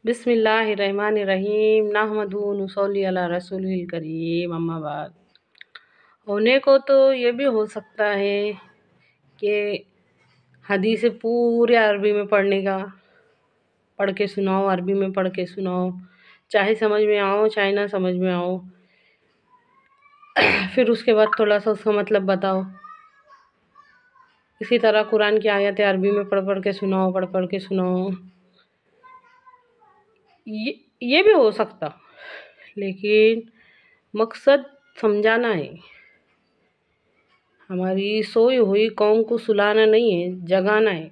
بسم اللہ الرحمن الرحیم نحمدہ ونصلی علی رسول الکریم اما بعد۔ ہونے کو تو یہ بھی ہو سکتا ہے کہ حدیث پورے عربی میں پڑھنے کا، پڑھ کے سناؤ، عربی میں پڑھ کے سناؤ، چاہے سمجھ میں آؤ چاہے نہ سمجھ میں آؤ، پھر اس کے بعد تھوڑا سا اس کا مطلب بتاؤ۔ اسی طرح قرآن کی آیتیں عربی میں پڑھ کے سناؤ، پڑھ کے سناؤ، یہ بھی ہو سکتا، لیکن مقصد سمجھانا ہے۔ ہماری سوئی ہوئی قوم کو سلانا نہیں ہے، جگانا ہے۔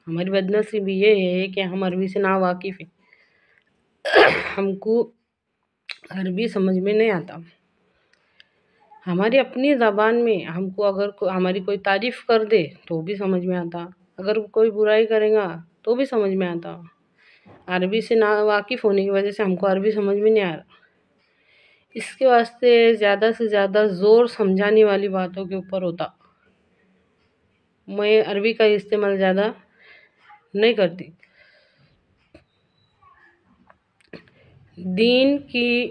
ہماری بدنصیبی یہ ہے کہ ہم عربی سے نا واقف ہیں، ہم کو عربی سمجھ میں نہیں آتا۔ ہماری اپنی زبان میں ہم کو اگر ہماری کوئی تعریف کر دے تو بھی سمجھ میں آتا، اگر کوئی برائی کرے گا تو بھی سمجھ میں آتا۔ عربی سے نا واقف ہونے کی وجہ سے ہم کو عربی سمجھ میں نہیں آ رہا۔ اس کے واسطے زیادہ سے زیادہ زور سمجھانے والی باتوں کے اوپر ہوتا۔ میں عربی کا استعمال زیادہ نہیں کرتی۔ دین کی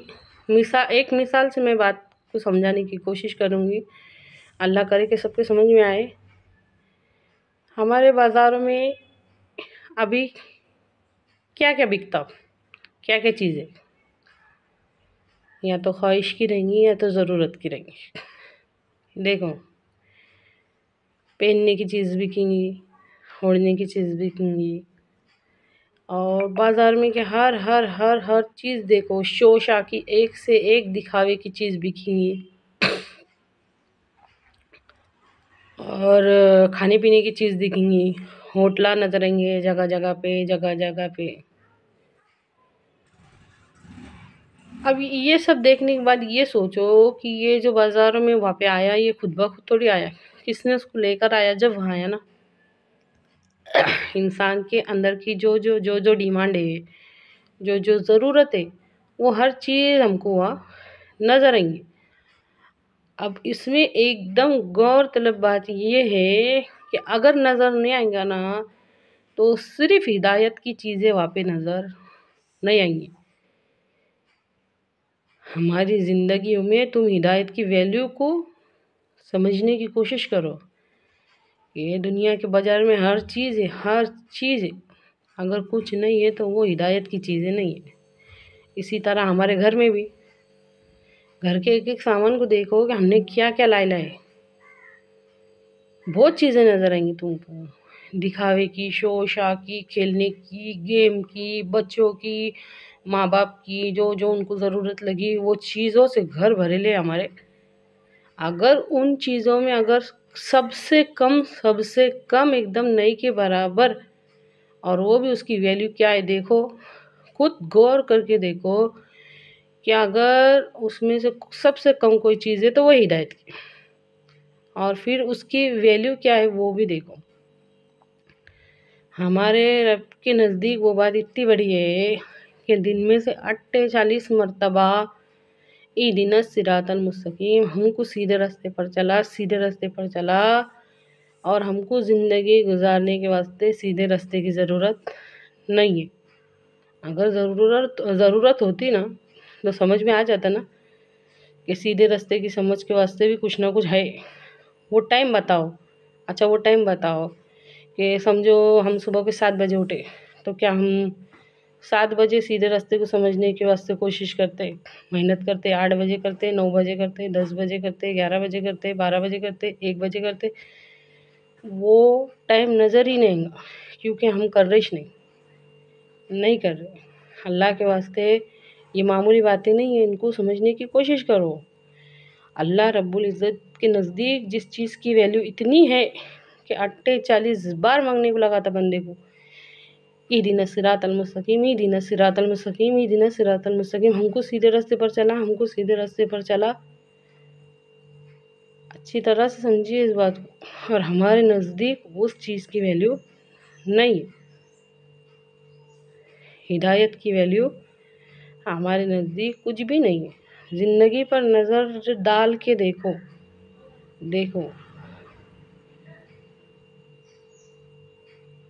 ایک مثال سے میں بات کو سمجھانے کی کوشش کروں گی، اللہ کرے کہ سب کے سمجھ میں آئے۔ ہمارے بازاروں میں ابھی کیا کیا بکتا، کیا کیا چیزیں، یا تو خواہش کی رہیں گی یا تو ضرورت کی رہیں گی۔ دیکھو، پہننے کی چیز بکیں گی، اوڑھنے کی چیز بکیں گی، اور بازار میں کہ ہر چیز دیکھو، شوشا کی ایک سے ایک دکھاوے کی چیز بکیں گی، اور کھانے پینے کی چیز دکھیں گی، ہوٹلا نظر آئیں گے جگہ جگہ پہ۔ اب یہ سب دیکھنے کے بعد یہ سوچو کہ یہ جو بازاروں میں وہاں پہ آیا، یہ خود بخود تھوڑی آیا، کس نے اس کو لے کر آیا؟ جب وہاں آیا نا، انسان کے اندر کی جو ڈیمانڈ ہے، جو ضرورت ہے، وہ ہر چیز ہم کو وہاں نظر آئیں گی۔ اب اس میں ایک دم غور طلب بات یہ ہے کہ اگر نظر نہیں آئیں گا نا تو صرف ہدایت کی چیزیں وہاں پہ نظر نہیں آئیں گی۔ ہماری زندگیوں میں تم ہدایت کی ویلیو کو سمجھنے کی کوشش کرو کہ دنیا کے بازار میں ہر چیز ہے، اگر کچھ نہیں ہے تو وہ ہدایت کی چیزیں نہیں ہیں۔ اسی طرح ہمارے گھر میں بھی، گھر کے ایک سامان کو دیکھو کہ ہم نے کیا کیا لائے، بہت چیزیں نظر آئیں گی تم کو، دکھاوے کی، شوشا کی، کھیلنے کی، گیم کی، بچوں کی، ماں باپ کی، جو ان کو ضرورت لگی وہ چیزوں سے گھر بھرے لے ہمارے۔ اگر ان چیزوں میں سب سے کم ایک دم نہیں کے برابر، اور وہ بھی اس کی ویلیو کیا ہے، دیکھو خود غور کر کے دیکھو کہ اگر اس میں سے سب سے کم کوئی چیز ہے تو وہ ہدایت کی، اور پھر اس کی ویلیو کیا ہے وہ بھی دیکھو۔ ہمارے رب کے نزدیک وہ بات اتنی بڑی ہے کہ دن میں سے 48 مرتبہ اہدنا الصراط المستقیم، ہم کو سیدھے راستے پر چلا، اور ہم کو زندگی گزارنے کے واسطے سیدھے راستے کی ضرورت نہیں ہے۔ اگر ضرورت ہوتی نا تو سمجھ میں آ جاتا نا کہ سیدھے راستے کی سمجھ کے واسطے بھی کچھ نہ کچھ ہے۔ وہ ٹائم بتاؤ، اچھا وہ ٹائم بتاؤ کہ سمجھو ہم صبح کے 7 بجے اٹھے، تو کیا ہم 7 بجے سیدھے راستے کو سمجھنے کے واسطے کوشش کرتے، محنت کرتے، 8 بجے کرتے، 9 بجے کرتے، 10 بجے کرتے، 11 بجے کرتے، 12 بجے کرتے، 1 بجے کرتے؟ وہ ٹائم نظر ہی نہیں گا، کیونکہ ہم کر رہے نہیں کر رہے۔ اللہ کے واسطے یہ معمولی باتیں نہیں ہیں، ان کو سمجھنے کی کوشش کرو۔ اللہ رب العزت کے نزدیک جس چیز کی ویلیو اتنی ہے کہ 48 بار مانگنے کو لگا تھا بندے کو، اہدنا الصراط المستقیم، اہدنا الصراط المستقیم، اہدنا الصراط المستقیم، ہم کو سیدھے راستے پر چلا۔ اچھی طرح سے سمجھیے اس بات کو، اور ہمارے نزدیک اس چیز کی ویلیو نہیں ہے، ہدایت کی ویلیو ہمارے نزدیک کچھ بھی نہیں ہے۔ زندگی پر نظر ڈال کے دیکھو،